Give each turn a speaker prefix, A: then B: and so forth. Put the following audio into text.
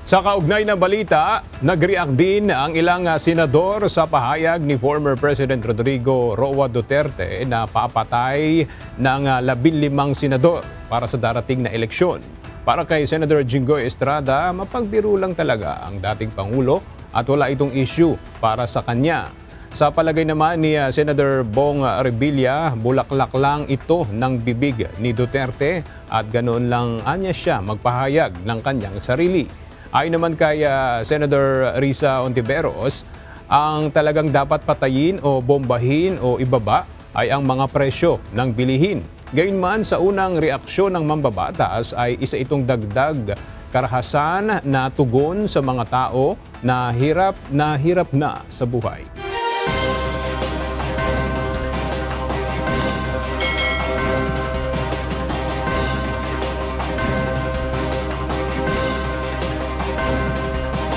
A: Sa kaugnay na balita, nag-react din ang ilang senador sa pahayag ni former President Rodrigo Roa Duterte na papatay ng 15 senador para sa darating na eleksyon. Para kay Senator Jinggoy Estrada, mapagbiro lang talaga ang dating Pangulo at wala itong issue para sa kanya. Sa palagay naman ni Senator Bong Revilla, bulaklak lang ito ng bibig ni Duterte at ganoon lang anya siya magpahayag ng kanyang sarili. Ayon naman kay Senator Risa Hontiveros, ang talagang dapat patayin o bombahin o ibaba ay ang mga presyo ng bilihin. Gayunman, sa unang reaksyon ng mambabatas ay isa itong dagdag karahasan na tugon sa mga tao na hirap na sa buhay.